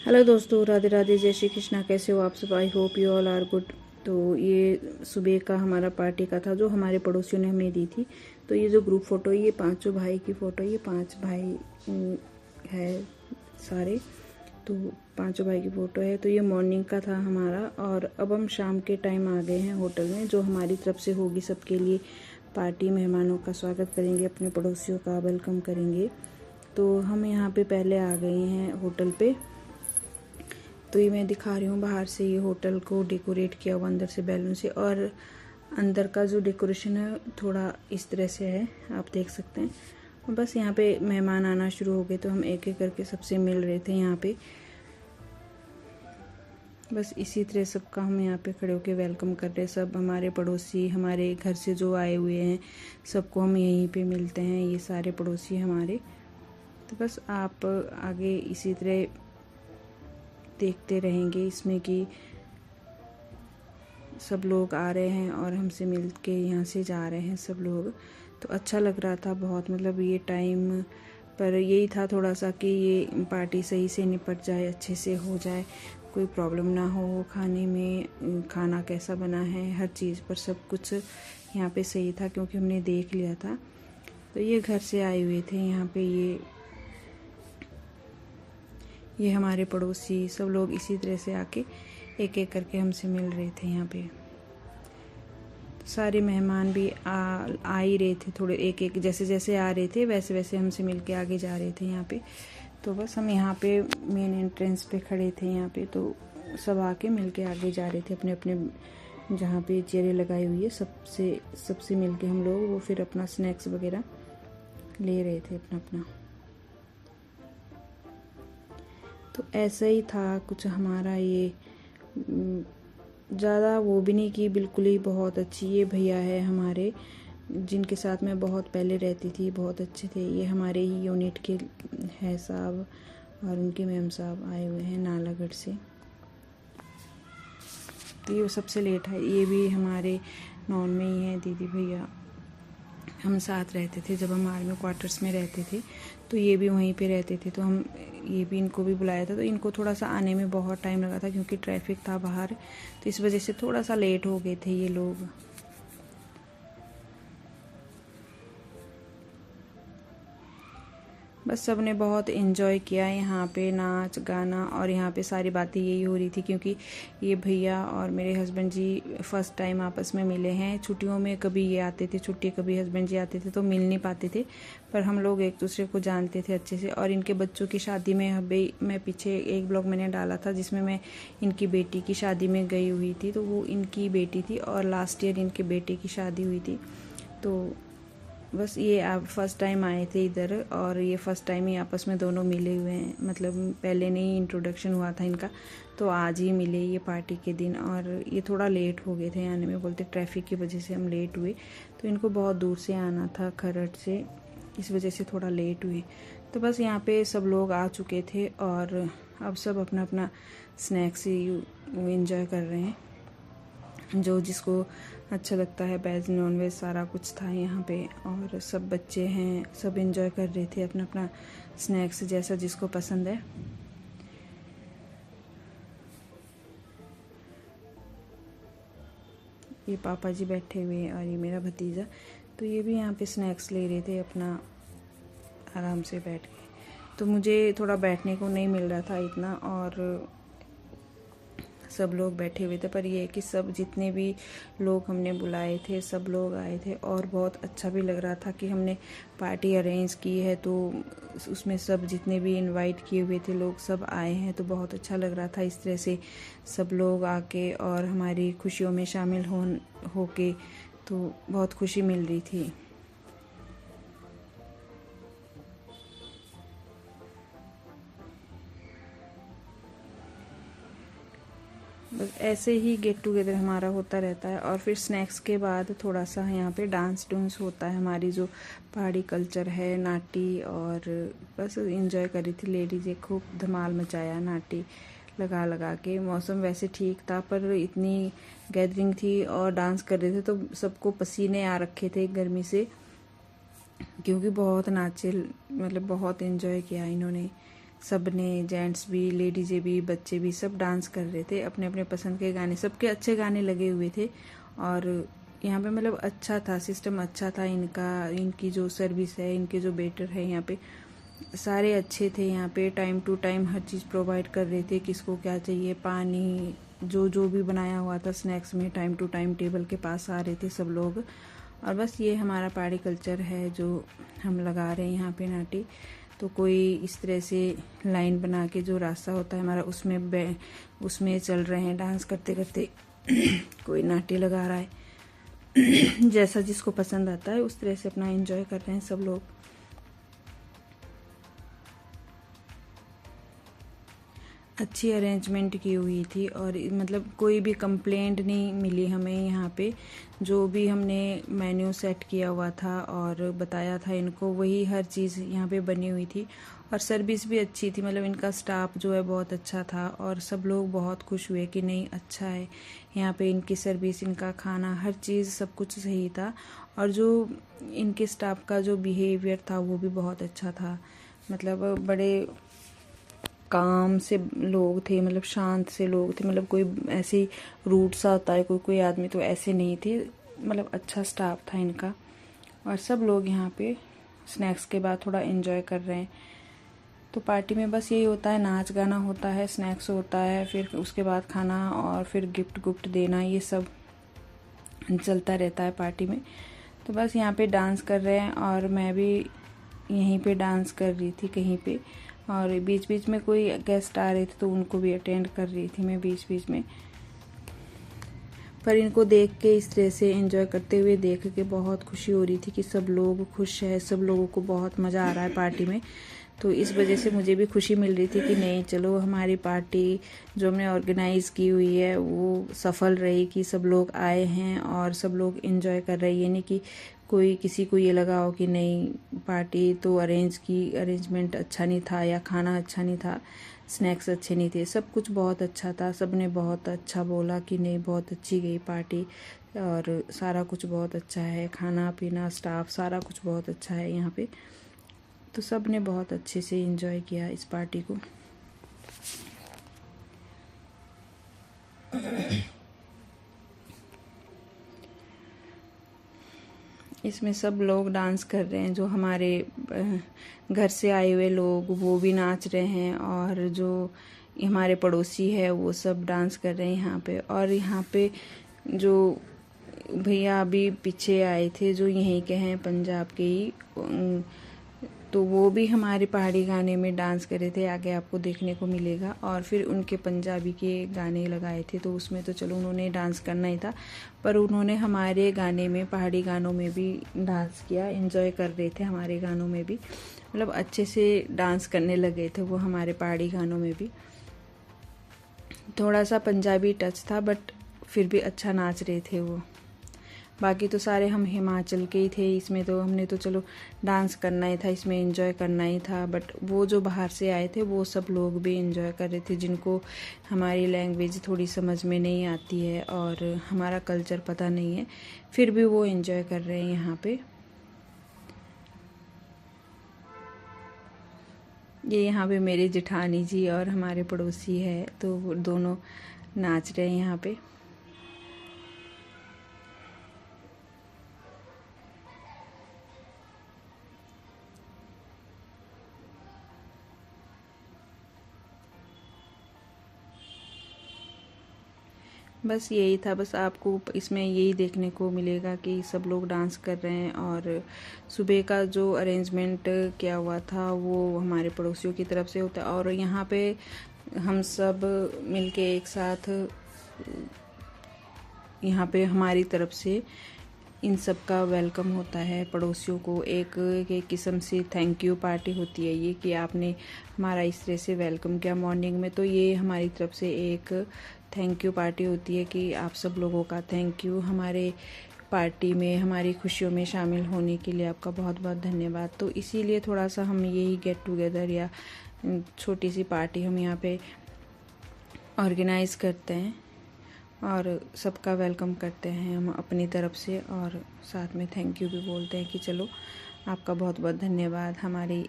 Hello दोस्तों, राधे राधे, जय श्री कृष्णा। कैसे हो आप सब? I hope you all are good. तो ये सुबह का हमारा पार्टी का था जो हमारे पड़ोसियों ने हमें दी थी। तो ये जो ग्रुप फ़ोटो है ये पांचों भाई की फ़ोटो है। ये 5 भाई है सारे। तो पांचों भाई की फ़ोटो है। तो ये मॉर्निंग का था हमारा, और अब हम शाम के टाइम आ गए हैं होटल में, जो हमारी तरफ से होगी सबके लिए पार्टी। मेहमानों का स्वागत करेंगे, अपने पड़ोसियों का वेलकम करेंगे। तो हम यहाँ पे पहले आ गए हैं होटल पे। तो ये मैं दिखा रही हूँ बाहर से, ये होटल को डेकोरेट किया हुआ अंदर से बैलून से, और अंदर का जो डेकोरेशन है थोड़ा इस तरह से है, आप देख सकते हैं। और बस यहाँ पे मेहमान आना शुरू हो गए, तो हम एक एक करके सबसे मिल रहे थे यहाँ पे। बस इसी तरह सबका हम यहाँ पे खड़े होके वेलकम कर रहे हैं। सब हमारे पड़ोसी, हमारे घर से जो आए हुए हैं, सबको हम यहीं पे मिलते हैं, ये सारे पड़ोसी हमारे। तो बस आप आगे इसी तरह देखते रहेंगे इसमें कि सब लोग आ रहे हैं और हमसे मिल के यहाँ से जा रहे हैं सब लोग। तो अच्छा लग रहा था बहुत, मतलब ये टाइम पर यही था थोड़ा सा कि ये पार्टी सही से निपट जाए, अच्छे से हो जाए, कोई प्रॉब्लम ना हो खाने में, खाना कैसा बना है, हर चीज़ पर सब कुछ यहाँ पे सही था क्योंकि हमने देख लिया था। तो ये घर से आए हुए थे यहाँ पे, ये हमारे पड़ोसी सब लोग इसी तरह से आके एक एक करके हमसे मिल रहे थे यहाँ पे। तो सारे मेहमान भी आ ही रहे थे, थोड़े एक एक जैसे जैसे आ रहे थे वैसे वैसे हमसे मिल के आगे जा रहे थे यहाँ पे। तो बस हम यहाँ पे मेन एंट्रेंस पे खड़े थे यहाँ पे, तो सब आके मिल के आगे जा रहे थे अपने अपने जहाँ पे चेयरें लगाई हुई है, सबसे मिल के हम लोग वो फिर अपना स्नैक्स वगैरह ले रहे थे अपना अपना। तो ऐसा ही था कुछ हमारा ये, ज़्यादा वो भी नहीं कि बिल्कुल ही बहुत अच्छी। ये भैया है हमारे जिनके साथ मैं बहुत पहले रहती थी, बहुत अच्छे थे। ये हमारे ही यूनिट के है साहब, और उनके मैम साहब आए हुए हैं नालागढ़ से। तो ये सबसे लेट है, ये भी हमारे नॉन में ही है दीदी भैया। हम साथ रहते थे जब हम आर्मी क्वार्टर्स में रहते थे, तो ये भी वहीं पे रहते थे। तो हम ये भी इनको भी बुलाया था, तो इनको थोड़ा सा आने में बहुत टाइम लगा था क्योंकि ट्रैफिक था बाहर, तो इस वजह से थोड़ा सा लेट हो गए थे ये लोग। बस सब ने बहुत इन्जॉय किया यहाँ पे, नाच गाना, और यहाँ पे सारी बातें यही हो रही थी क्योंकि ये भैया और मेरे हस्बैंड जी फर्स्ट टाइम आपस में मिले हैं। छुट्टियों में कभी ये आते थे छुट्टी, कभी हस्बैंड जी आते थे, तो मिल नहीं पाते थे, पर हम लोग एक दूसरे को जानते थे अच्छे से। और इनके बच्चों की शादी में अभी मैं पीछे एक ब्लॉग मैंने डाला था जिसमें मैं इनकी बेटी की शादी में गई हुई थी, तो वो इनकी बेटी थी, और लास्ट ईयर इनके बेटे की शादी हुई थी। तो बस ये आप फर्स्ट टाइम आए थे इधर, और ये फर्स्ट टाइम ही आपस में दोनों मिले हुए हैं, मतलब पहले नहीं इंट्रोडक्शन हुआ था इनका, तो आज ही मिले ये पार्टी के दिन। और ये थोड़ा लेट हो गए थे आने में, बोलते ट्रैफिक की वजह से हम लेट हुए, तो इनको बहुत दूर से आना था खरड़ से, इस वजह से थोड़ा लेट हुए। तो बस यहाँ पे सब लोग आ चुके थे और अब सब अपना अपना स्नैक्स इंजॉय कर रहे हैं, जो जिसको अच्छा लगता है, वेज नॉन वेज सारा कुछ था यहाँ पे। और सब बच्चे हैं, सब एंजॉय कर रहे थे अपना अपना स्नैक्स जैसा जिसको पसंद है। ये पापा जी बैठे हुए हैं और ये मेरा भतीजा, तो ये भी यहाँ पे स्नैक्स ले रहे थे अपना आराम से बैठ के। तो मुझे थोड़ा बैठने को नहीं मिल रहा था इतना, और सब लोग बैठे हुए थे, पर ये है कि सब जितने भी लोग हमने बुलाए थे सब लोग आए थे, और बहुत अच्छा भी लग रहा था कि हमने पार्टी अरेंज की है, तो उसमें सब जितने भी इनवाइट किए हुए थे लोग सब आए हैं, तो बहुत अच्छा लग रहा था इस तरह से सब लोग आके और हमारी खुशियों में शामिल होके, तो बहुत खुशी मिल रही थी। बस ऐसे ही गेट टुगेदर हमारा होता रहता है। और फिर स्नैक्स के बाद थोड़ा सा यहाँ पे डांस डूंस होता है, हमारी जो पहाड़ी कल्चर है, नाटी, और बस इंजॉय करी थी लेडीज़, खूब धमाल मचाया नाटी लगा लगा के। मौसम वैसे ठीक था, पर इतनी गैदरिंग थी और डांस कर रहे थे तो सबको पसीने आ रखे थे गर्मी से, क्योंकि बहुत नाचे, मतलब बहुत इन्जॉय किया इन्होंने सब ने, जेंट्स भी, लेडीज़ें भी, बच्चे भी, सब डांस कर रहे थे अपने अपने पसंद के गाने, सबके अच्छे गाने लगे हुए थे। और यहाँ पे मतलब अच्छा था, सिस्टम अच्छा था इनका, इनकी जो सर्विस है, इनके जो वेटर है यहाँ पे सारे अच्छे थे। यहाँ पे टाइम टू टाइम हर चीज़ प्रोवाइड कर रहे थे, किसको क्या चाहिए, पानी, जो जो भी बनाया हुआ था स्नैक्स में टाइम टू टाइम टेबल के पास आ रहे थे सब लोग। और बस ये हमारा पहाड़ी कल्चर है जो हम लगा रहे हैं यहाँ पे नाटी। तो कोई इस तरह से लाइन बना के जो रास्ता होता है हमारा उसमें चल रहे हैं डांस करते करते कोई नाटी लगा रहा है जैसा जिसको पसंद आता है उस तरह से अपना एंजॉय कर रहे हैं सब लोग। अच्छी अरेंजमेंट की हुई थी और मतलब कोई भी कंप्लेंट नहीं मिली हमें यहाँ पे। जो भी हमने मेन्यू सेट किया हुआ था और बताया था इनको, वही हर चीज़ यहाँ पे बनी हुई थी। और सर्विस भी अच्छी थी, मतलब इनका स्टाफ जो है बहुत अच्छा था और सब लोग बहुत खुश हुए कि नहीं अच्छा है यहाँ पे, इनकी सर्विस, इनका खाना, हर चीज़ सब कुछ सही था। और जो इनके स्टाफ का जो बिहेवियर था वो भी बहुत अच्छा था, मतलब बड़े काम से लोग थे, मतलब शांत से लोग थे, मतलब कोई ऐसे रूड सा होता है कोई कोई आदमी, तो ऐसे नहीं थे, मतलब अच्छा स्टाफ था इनका। और सब लोग यहाँ पे स्नैक्स के बाद थोड़ा एंजॉय कर रहे हैं। तो पार्टी में बस यही होता है, नाच गाना होता है, स्नैक्स होता है, फिर उसके बाद खाना और फिर गिफ्ट गुफ्ट देना, ये सब चलता रहता है पार्टी में। तो बस यहाँ पे डांस कर रहे हैं और मैं भी यहीं पे डांस कर रही थी कहीं पे, और बीच बीच में कोई गेस्ट आ रहे थे तो उनको भी अटेंड कर रही थी मैं बीच बीच में। पर इनको देख के, इस तरह से एंजॉय करते हुए देख के बहुत खुशी हो रही थी कि सब लोग खुश है, सब लोगों को बहुत मज़ा आ रहा है पार्टी में। तो इस वजह से मुझे भी खुशी मिल रही थी कि नहीं चलो हमारी पार्टी जो हमने ऑर्गेनाइज़ की हुई है वो सफल रही, कि सब लोग आए हैं और सब लोग एंजॉय कर रहे हैं। ये नहीं कि कोई किसी को ये लगा हो कि नहीं पार्टी तो अरेंजमेंट अच्छा नहीं था या खाना अच्छा नहीं था, स्नैक्स अच्छे नहीं थे, सब कुछ बहुत अच्छा था। सब ने बहुत अच्छा बोला कि नहीं बहुत अच्छी गई पार्टी और सारा कुछ बहुत अच्छा है, खाना पीना स्टाफ सारा कुछ बहुत अच्छा है यहाँ पे। तो सब ने बहुत अच्छे से एंजॉय किया इस पार्टी को। इसमें सब लोग डांस कर रहे हैं, जो हमारे घर से आए हुए लोग वो भी नाच रहे हैं और जो हमारे पड़ोसी है वो सब डांस कर रहे हैं यहाँ पे। और यहाँ पे जो भैया अभी पीछे आए थे जो यहीं के हैं पंजाब के ही, तो वो भी हमारे पहाड़ी गाने में डांस कर रहे थे, आगे आपको देखने को मिलेगा। और फिर उनके पंजाबी के गाने लगाए थे तो उसमें तो चलो उन्होंने डांस करना ही था, पर उन्होंने हमारे गाने में, पहाड़ी गानों में भी डांस किया, एंजॉय कर रहे थे हमारे गानों में भी, मतलब अच्छे से डांस करने लगे थे वो हमारे पहाड़ी गानों में भी। थोड़ा सा पंजाबी टच था बट फिर भी अच्छा नाच रहे थे वो। बाकी तो सारे हम हिमाचल के ही थे, इसमें तो हमने तो चलो डांस करना ही था, इसमें एंजॉय करना ही था। बट वो जो बाहर से आए थे वो सब लोग भी एंजॉय कर रहे थे, जिनको हमारी लैंग्वेज थोड़ी समझ में नहीं आती है और हमारा कल्चर पता नहीं है, फिर भी वो एंजॉय कर रहे हैं यहाँ पे। ये यहाँ पे मेरे जेठानी जी और हमारे पड़ोसी है, तो वो दोनों नाच रहे हैं यहाँ पे। बस यही था, बस आपको इसमें यही देखने को मिलेगा कि सब लोग डांस कर रहे हैं। और सुबह का जो अरेंजमेंट किया हुआ था वो हमारे पड़ोसियों की तरफ से होता है, और यहाँ पे हम सब मिलके एक साथ यहाँ पे हमारी तरफ से इन सब का वेलकम होता है पड़ोसियों को। एक किस्म से थैंक यू पार्टी होती है ये, कि आपने हमारा इस तरह से वेलकम किया मॉर्निंग में, तो ये हमारी तरफ से एक थैंक यू पार्टी होती है कि आप सब लोगों का थैंक यू, हमारे पार्टी में हमारी खुशियों में शामिल होने के लिए आपका बहुत बहुत धन्यवाद। तो इसीलिए थोड़ा सा हम यही गेट टुगेदर या छोटी सी पार्टी हम यहाँ पे ऑर्गेनाइज़ करते हैं और सबका वेलकम करते हैं हम अपनी तरफ से, और साथ में थैंक यू भी बोलते हैं कि चलो आपका बहुत बहुत धन्यवाद हमारी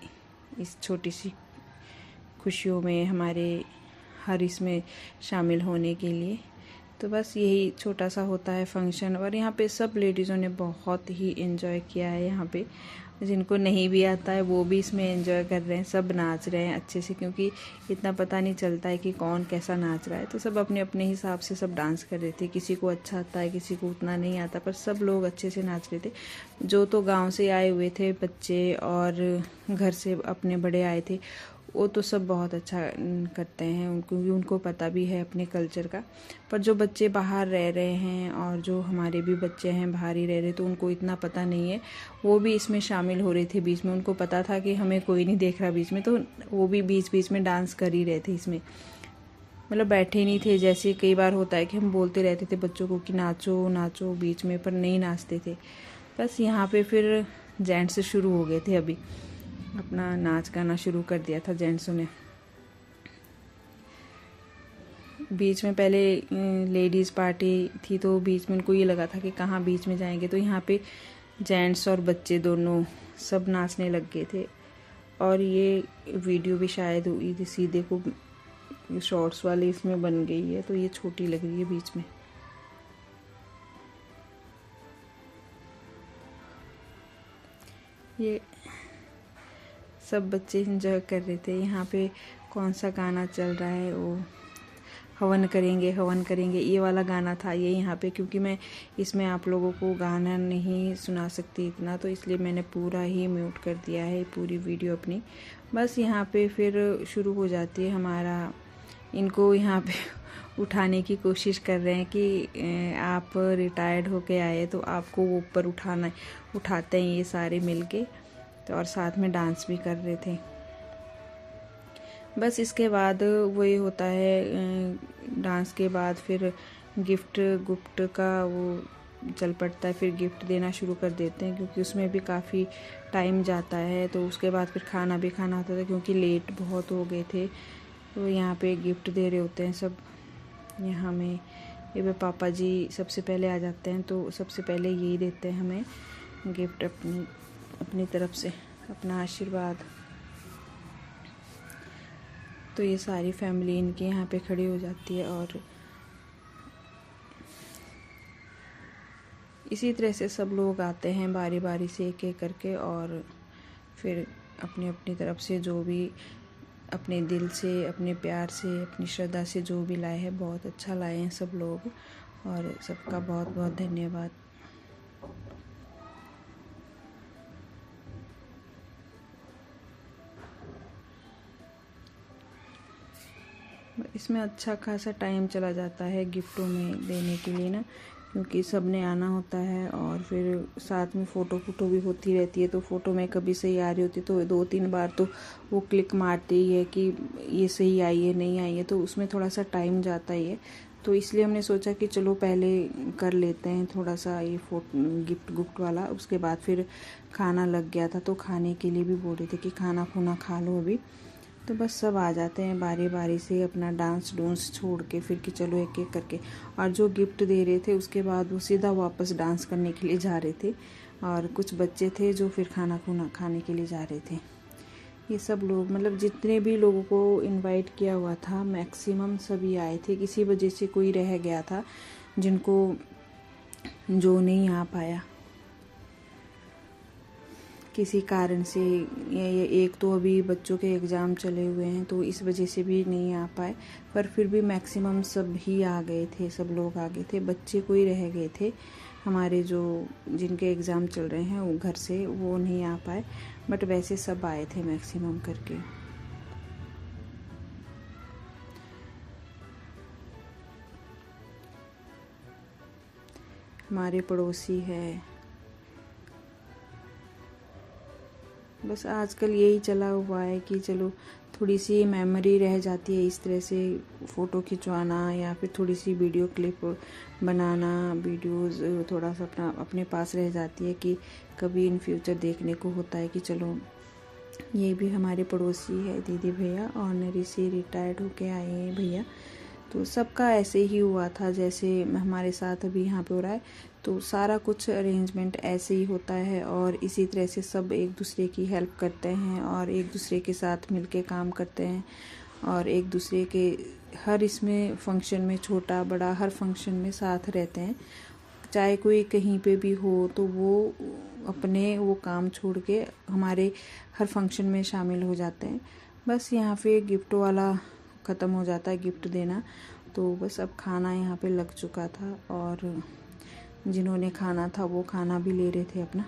इस छोटी सी खुशियों में, हमारे हर इसमें शामिल होने के लिए। तो बस यही छोटा सा होता है फंक्शन। और यहाँ पे सब लेडीज़ों ने बहुत ही एंजॉय किया है। यहाँ पे जिनको नहीं भी आता है वो भी इसमें एंजॉय कर रहे हैं, सब नाच रहे हैं अच्छे से, क्योंकि इतना पता नहीं चलता है कि कौन कैसा नाच रहा है। तो सब अपने अपने हिसाब से सब डांस कर रहे थे। किसी को अच्छा आता है, किसी को उतना नहीं आता, पर सब लोग अच्छे से नाच रहे थे। जो तो गांव से आए हुए थे बच्चे और घर से अपने बड़े आए थे, वो तो सब बहुत अच्छा करते हैं, क्योंकि उनको पता भी है अपने कल्चर का। पर जो बच्चे बाहर रह रहे हैं और जो हमारे भी बच्चे हैं बाहर ही रह रहे, तो उनको इतना पता नहीं है। वो भी इसमें शामिल हो रहे थे बीच में। उनको पता था कि हमें कोई नहीं देख रहा बीच में, तो वो भी बीच बीच में डांस कर ही रहे थे इसमें। मतलब बैठे नहीं थे, जैसे कई बार होता है कि हम बोलते रहते थे बच्चों को कि नाचो नाचो बीच में, पर नहीं नाचते थे। बस यहाँ पे फिर जेंट्स शुरू हो गए थे, अभी अपना नाच गाना शुरू कर दिया था जेंट्सों ने। बीच में पहले लेडीज़ पार्टी थी, तो बीच में उनको ये लगा था कि कहाँ बीच में जाएंगे, तो यहाँ पे जेंट्स और बच्चे दोनों सब नाचने लग गए थे। और ये वीडियो भी शायद ईद सीधे को शॉर्ट्स वाले इसमें बन गई है, तो ये छोटी लग रही है बीच में। ये सब बच्चे एंजॉय कर रहे थे। यहाँ पे कौन सा गाना चल रहा है, वो हवन करेंगे हवन करेंगे, ये वाला गाना था ये यहाँ पे। क्योंकि मैं इसमें आप लोगों को गाना नहीं सुना सकती इतना, तो इसलिए मैंने पूरा ही म्यूट कर दिया है पूरी वीडियो अपनी। बस यहाँ पे फिर शुरू हो जाती है हमारा, इनको यहाँ पे उठाने की कोशिश कर रहे हैं कि आप रिटायर्ड होके आए तो आपको वो ऊपर उठाते हैं ये सारे मिलके। तो और साथ में डांस भी कर रहे थे। बस इसके बाद वही होता है, डांस के बाद फिर गिफ्ट का वो चल पड़ता है। फिर गिफ्ट देना शुरू कर देते हैं, क्योंकि उसमें भी काफ़ी टाइम जाता है। तो उसके बाद फिर खाना भी खाना होता था, क्योंकि लेट बहुत हो गए थे। तो यहाँ पे गिफ्ट दे रहे होते हैं सब। यहाँ में ये पापा जी सबसे पहले आ जाते हैं, तो सबसे पहले यही देते हैं हमें गिफ्ट, अपनी तरफ से अपना आशीर्वाद। तो ये सारी फैमिली इनके यहाँ पे खड़ी हो जाती है, और इसी तरह से सब लोग आते हैं बारी बारी से एक एक करके, और फिर अपनी अपनी तरफ से जो भी अपने दिल से, अपने प्यार से, अपनी श्रद्धा से जो भी लाए हैं, बहुत अच्छा लाए हैं सब लोग, और सबका बहुत बहुत धन्यवाद। इसमें अच्छा खासा टाइम चला जाता है गिफ्टों में देने के लिए ना, क्योंकि सब ने आना होता है, और फिर साथ में फ़ोटो भी होती रहती है। तो फ़ोटो में कभी सही आ रही होती तो 2-3 बार तो वो क्लिक मारते ही है कि ये सही आई है नहीं आई है, तो उसमें थोड़ा सा टाइम जाता ही है। तो इसलिए हमने सोचा कि चलो पहले कर लेते हैं थोड़ा सा ये गिफ्ट वाला। उसके बाद फिर खाना लग गया था, तो खाने के लिए भी बोल रहे थे कि खाना खुना खा लो अभी। तो बस सब आ जाते हैं बारी बारी से, अपना डांस डूंस छोड़ के फिर कि चलो एक एक करके। और जो गिफ्ट दे रहे थे उसके बाद वो सीधा वापस डांस करने के लिए जा रहे थे, और कुछ बच्चे थे जो फिर खाना खुना खाने के लिए जा रहे थे। ये सब लोग, मतलब जितने भी लोगों को इनवाइट किया हुआ था मैक्सिमम सभी आए थे। किसी वजह से कोई रह गया था जो नहीं आ पाया किसी कारण से। ये एक तो अभी बच्चों के एग्ज़ाम चले हुए हैं, तो इस वजह से भी नहीं आ पाए। पर फिर भी मैक्सिमम सब ही आ गए थे, सब लोग आ गए थे। बच्चे कोई रह गए थे हमारे जिनके एग्ज़ाम चल रहे हैं वो घर से, वो नहीं आ पाए, बट वैसे सब आए थे मैक्सिमम करके। हमारे पड़ोसी है। बस आजकल यही चला हुआ है कि चलो थोड़ी सी मेमोरी रह जाती है, इस तरह से फ़ोटो खिंचवाना या फिर थोड़ी सी वीडियो क्लिप बनाना, वीडियोस थोड़ा सा अपने पास रह जाती है कि कभी इन फ्यूचर देखने को होता है कि चलो। ये भी हमारे पड़ोसी है दीदी भैया, ऑनरी से रिटायर्ड होके आए हैं भैया। तो सबका ऐसे ही हुआ था जैसे हमारे साथ अभी यहाँ पे हो रहा है। तो सारा कुछ अरेंजमेंट ऐसे ही होता है और इसी तरह से सब एक दूसरे की हेल्प करते हैं और एक दूसरे के साथ मिलके काम करते हैं और एक दूसरे के हर इसमें फंक्शन में, छोटा बड़ा हर फंक्शन में साथ रहते हैं। चाहे कोई कहीं पे भी हो तो वो अपने वो काम छोड़ के हमारे हर फंक्शन में शामिल हो जाते हैं। बस यहाँ पे गिफ्ट वाला ख़त्म हो जाता है, गिफ्ट देना। तो बस अब खाना यहाँ पे लग चुका था और जिन्होंने खाना था वो खाना भी ले रहे थे अपना,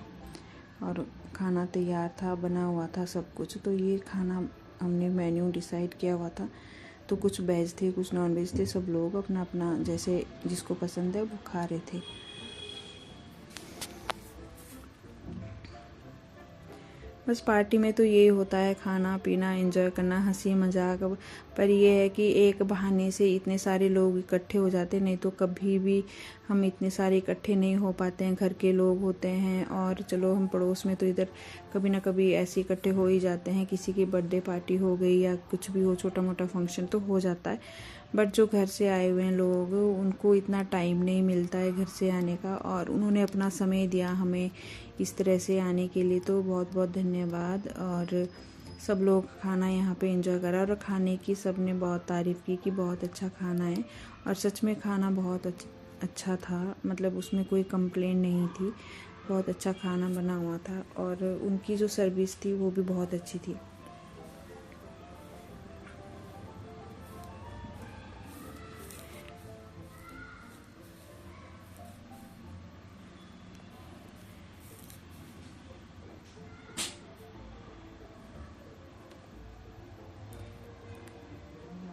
और खाना तैयार था, बना हुआ था सब कुछ। तो ये खाना हमने मेन्यू डिसाइड किया हुआ था। तो कुछ वेज थे, कुछ नॉन वेज थे, सब लोग अपना अपना जैसे जिसको पसंद है वो खा रहे थे। बस पार्टी में तो यही होता है, खाना पीना, एंजॉय करना, हंसी मजाक। पर ये है कि एक बहाने से इतने सारे लोग इकट्ठे हो जाते, नहीं तो कभी भी हम इतने सारे इकट्ठे नहीं हो पाते हैं। घर के लोग होते हैं और चलो हम पड़ोस में तो इधर कभी ना कभी ऐसे इकट्ठे हो ही जाते हैं। किसी की बर्थडे पार्टी हो गई या कुछ भी हो, छोटा मोटा फंक्शन तो हो जाता है। बट जो घर से आए हुए हैं लोग, उनको इतना टाइम नहीं मिलता है घर से आने का, और उन्होंने अपना समय दिया हमें इस तरह से आने के लिए, तो बहुत बहुत धन्यवाद। और सब लोग खाना यहाँ पे एंजॉय करा और खाने की सब ने बहुत तारीफ़ की कि बहुत अच्छा खाना है। और सच में खाना बहुत अच्छा था, मतलब उसमें कोई कंप्लेंट नहीं थी। बहुत अच्छा खाना बना हुआ था और उनकी जो सर्विस थी वो भी बहुत अच्छी थी।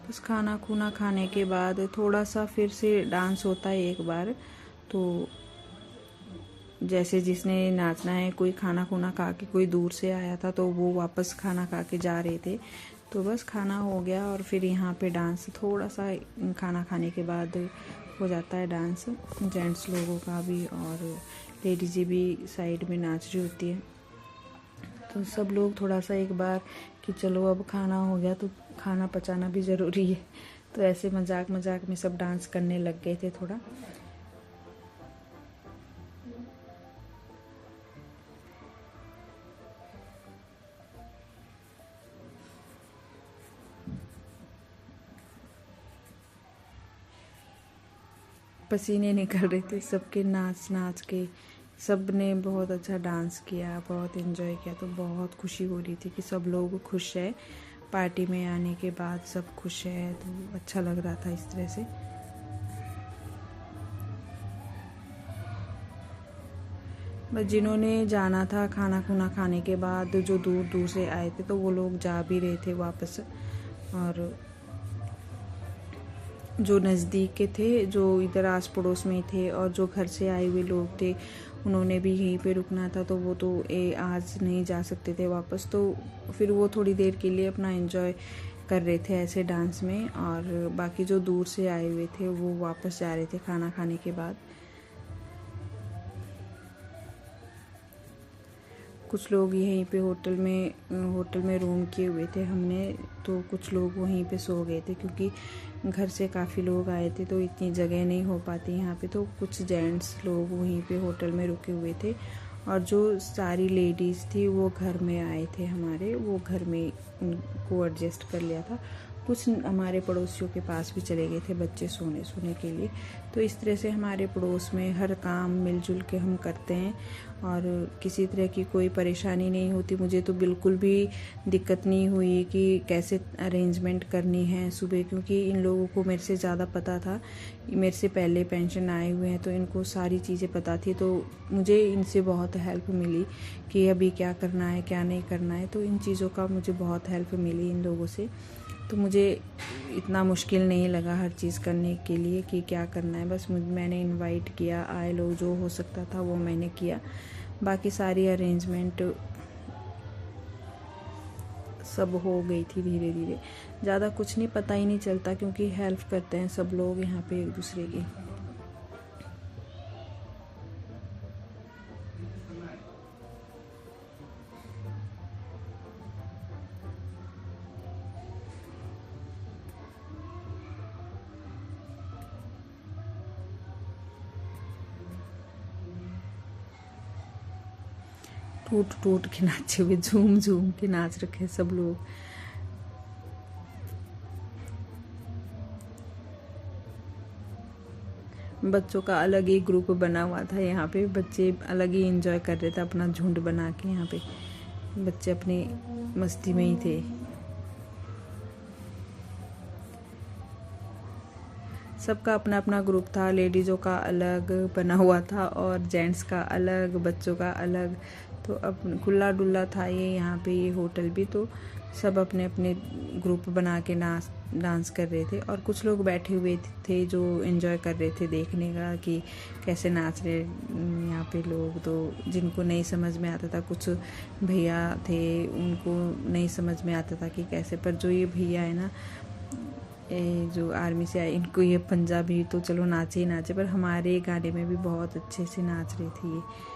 बस खाना खूना खाने के बाद थोड़ा सा फिर से डांस होता है एक बार। तो जैसे जिसने नाचना है, कोई खाना खूना खा के, कोई दूर से आया था तो वो वापस खाना खा के जा रहे थे। तो बस खाना हो गया और फिर यहाँ पे डांस थोड़ा सा खाना खाने के बाद हो जाता है डांस, जेंट्स लोगों का भी और लेडीज़ें भी साइड में नाच रही होती है। तो सब लोग थोड़ा सा एक बार कि चलो अब खाना हो गया तो खाना पचाना भी ज़रूरी है, तो ऐसे मजाक मजाक में सब डांस करने लग गए थे थोड़ा। पसीने निकल रहे थे सबके नाच नाच के। सब ने बहुत अच्छा डांस किया, बहुत एंजॉय किया। तो बहुत खुशी हो रही थी कि सब लोग खुश है, पार्टी में आने के बाद सब खुश है। तो अच्छा लग रहा था इस तरह से। बस जिन्होंने जाना था खाना खुना खाने के बाद, जो दूर दूर से आए थे तो वो लोग जा भी रहे थे वापस। और जो नज़दीक के थे, जो इधर आस पड़ोस में थे, और जो घर से आए हुए लोग थे, उन्होंने भी यहीं पे रुकना था। तो वो तो आज नहीं जा सकते थे वापस, तो फिर वो थोड़ी देर के लिए अपना एंजॉय कर रहे थे ऐसे डांस में। और बाकी जो दूर से आए हुए थे वो वापस जा रहे थे खाना खाने के बाद। कुछ लोग यहीं पे होटल में रूम किए हुए थे हमने, तो कुछ लोग वहीं पे सो गए थे क्योंकि घर से काफ़ी लोग आए थे तो इतनी जगह नहीं हो पाती यहाँ पे। तो कुछ जेंट्स लोग वहीं पे होटल में रुके हुए थे और जो सारी लेडीज़ थी वो घर में आए थे हमारे, वो घर में उनको एडजस्ट कर लिया था। कुछ हमारे पड़ोसियों के पास भी चले गए थे बच्चे सोने के लिए। तो इस तरह से हमारे पड़ोस में हर काम मिलजुल के हम करते हैं और किसी तरह की कोई परेशानी नहीं होती। मुझे तो बिल्कुल भी दिक्कत नहीं हुई कि कैसे अरेंजमेंट करनी है सुबह, क्योंकि इन लोगों को मेरे से ज़्यादा पता था। मेरे से पहले पेंशन आए हुए हैं तो इनको सारी चीज़ें पता थी। तो मुझे इनसे बहुत हेल्प मिली कि अभी क्या करना है क्या नहीं करना है। तो इन चीज़ों का मुझे बहुत हेल्प मिली इन लोगों से। तो मुझे इतना मुश्किल नहीं लगा हर चीज़ करने के लिए कि क्या करना है। बस मैंने इनवाइट किया, आए लोग, जो हो सकता था वो मैंने किया। बाकी सारी अरेंजमेंट सब हो गई थी धीरे धीरे। ज़्यादा कुछ नहीं, पता ही नहीं चलता क्योंकि हेल्प करते हैं सब लोग यहाँ पे एक दूसरे की। टूट टूट के नाचे हुए, झूम झूम के नाच रखे सब लोग। बच्चों का अलग ही ग्रुप बना हुआ था यहाँ पे, बच्चे अलग ही एंजॉय कर रहे थे अपना झुंड बना के। यहाँ पे बच्चे अपनी मस्ती में ही थे। सबका अपना अपना ग्रुप था, लेडीज़ों का अलग बना हुआ था और जेंट्स का अलग, बच्चों का अलग। तो अब खुला डुल्ला था ये यहाँ पे ये होटल भी, तो सब अपने अपने ग्रुप बना के डांस कर रहे थे। और कुछ लोग बैठे हुए थे जो एंजॉय कर रहे थे देखने का कि कैसे नाच रहे यहाँ पे लोग। तो जिनको नहीं समझ में आता था, कुछ भैया थे उनको नहीं समझ में आता था कि कैसे, पर जो ये भैया है ना जो आर्मी से आए, इनको ये पंजाबी तो चलो नाचे ही नाचे, पर हमारे गाने में भी बहुत अच्छे से नाच रहे थे।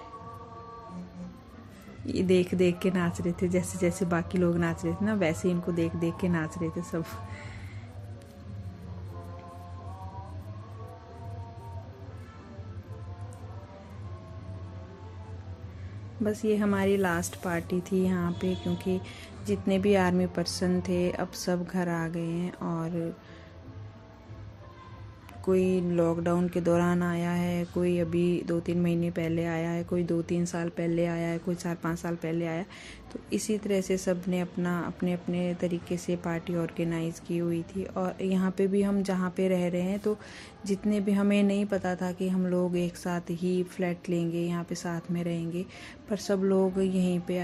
ये देख देख के नाच रहे थे, जैसे जैसे बाकी लोग नाच रहे थे ना वैसे इनको देख देख के नाच रहे थे सब। बस ये हमारी लास्ट पार्टी थी यहाँ पे, क्योंकि जितने भी आर्मी पर्सन थे अब सब घर आ गए हैं। और कोई लॉकडाउन के दौरान आया है, कोई अभी 2-3 महीने पहले आया है, कोई 2-3 साल पहले आया है, कोई 4-5 साल पहले आया। तो इसी तरह से सब ने अपना अपने अपने तरीके से पार्टी ऑर्गेनाइज़ की हुई थी। और यहाँ पे भी हम जहाँ पे रह रहे हैं, तो जितने भी, हमें नहीं पता था कि हम लोग एक साथ ही फ्लैट लेंगे, यहाँ पे साथ में रहेंगे, पर सब लोग यहीं पे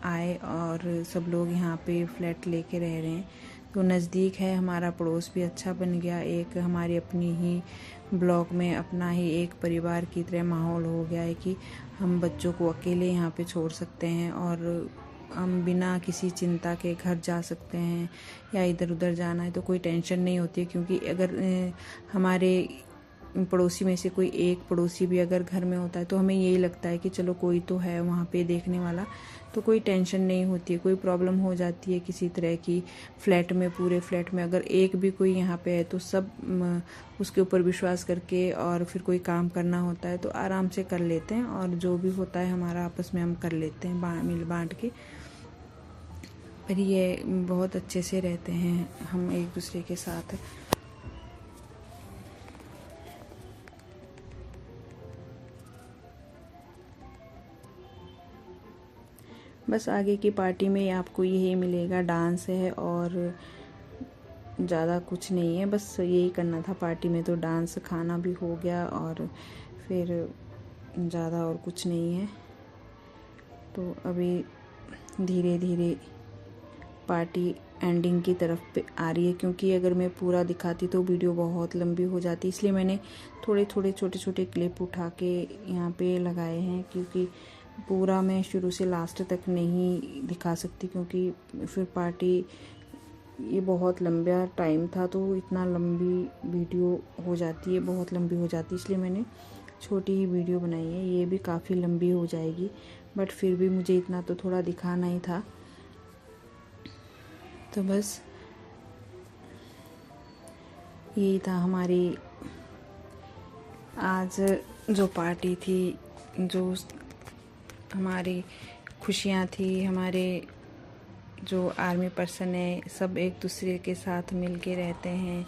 आए और सब लोग यहाँ पे फ्लैट लेके रह रहे हैं। तो नज़दीक है, हमारा पड़ोस भी अच्छा बन गया, एक हमारी अपनी ही ब्लॉक में अपना ही एक परिवार की तरह माहौल हो गया है कि हम बच्चों को अकेले यहाँ पे छोड़ सकते हैं और हम बिना किसी चिंता के घर जा सकते हैं, या इधर उधर जाना है तो कोई टेंशन नहीं होती है। क्योंकि अगर हमारे पड़ोसी में से कोई एक पड़ोसी भी अगर घर में होता है तो हमें यही लगता है कि चलो कोई तो है वहाँ पे देखने वाला, तो कोई टेंशन नहीं होती है। कोई प्रॉब्लम हो जाती है किसी तरह की फ्लैट में, पूरे फ्लैट में अगर एक भी कोई यहाँ पे है तो सब उसके ऊपर विश्वास करके और फिर कोई काम करना होता है तो आराम से कर लेते हैं, और जो भी होता है हमारा आपस में हम कर लेते हैं मिल बांट के। पर ये बहुत अच्छे से रहते हैं हम एक दूसरे के साथ। बस आगे की पार्टी में आपको यही मिलेगा, डांस है और ज़्यादा कुछ नहीं है, बस यही करना था पार्टी में। तो डांस, खाना भी हो गया और फिर ज़्यादा और कुछ नहीं है। तो अभी धीरे धीरे पार्टी एंडिंग की तरफ पे आ रही है, क्योंकि अगर मैं पूरा दिखाती तो वीडियो बहुत लंबी हो जाती, इसलिए मैंने थोड़े थोड़े छोटे छोटे क्लिप उठा के यहाँ पे लगाए हैं। क्योंकि पूरा मैं शुरू से लास्ट तक नहीं दिखा सकती, क्योंकि फिर पार्टी ये बहुत लंबा टाइम था, तो इतना लंबी वीडियो हो जाती है, बहुत लंबी हो जाती है, इसलिए मैंने छोटी ही वीडियो बनाई है। ये भी काफ़ी लंबी हो जाएगी, बट फिर भी मुझे इतना तो थोड़ा दिखाना ही था। तो बस यही था हमारी आज जो पार्टी थी, जो हमारी खुशियाँ थी, हमारे जो आर्मी पर्सन है सब एक दूसरे के साथ मिल के रहते हैं।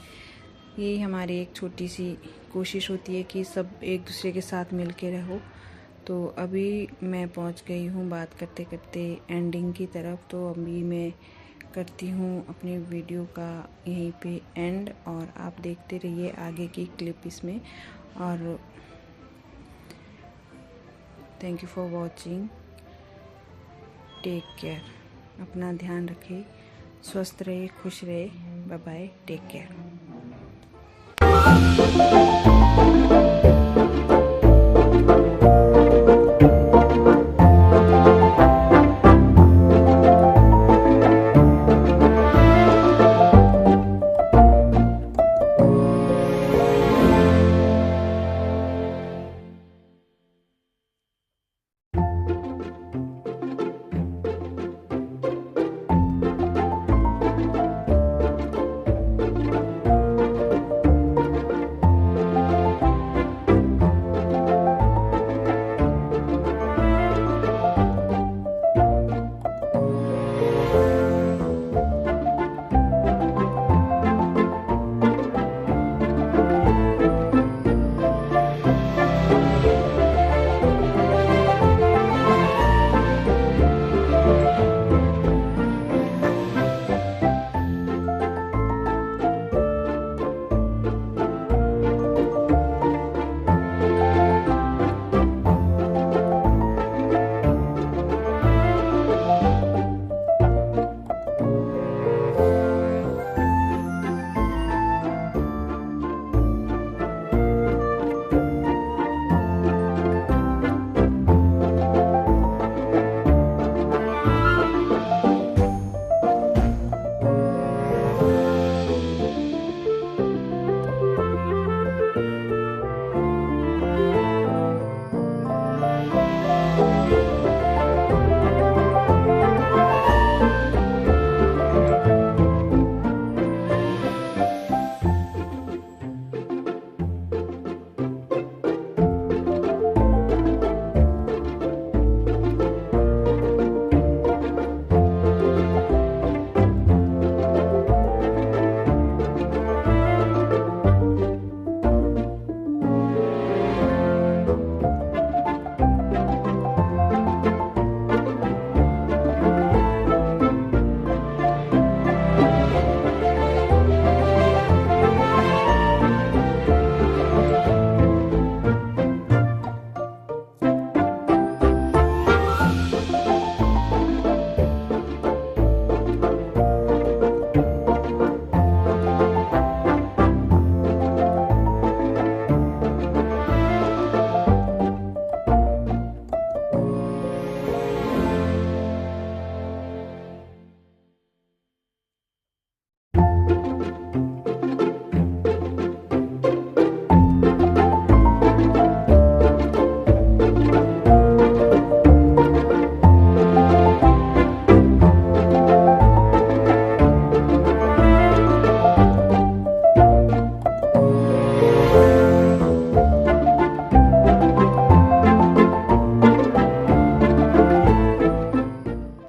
यही हमारी एक छोटी सी कोशिश होती है कि सब एक दूसरे के साथ मिल के रहो। तो अभी मैं पहुंच गई हूँ बात करते करते एंडिंग की तरफ, तो अभी मैं करती हूँ अपनी वीडियो का यहीं पे एंड, और आप देखते रहिए आगे की क्लिप इसमें। और thank you for watching, take care, अपना ध्यान रखें, स्वस्थ रहे, खुश रहे, बाय बाय, टेक केयर।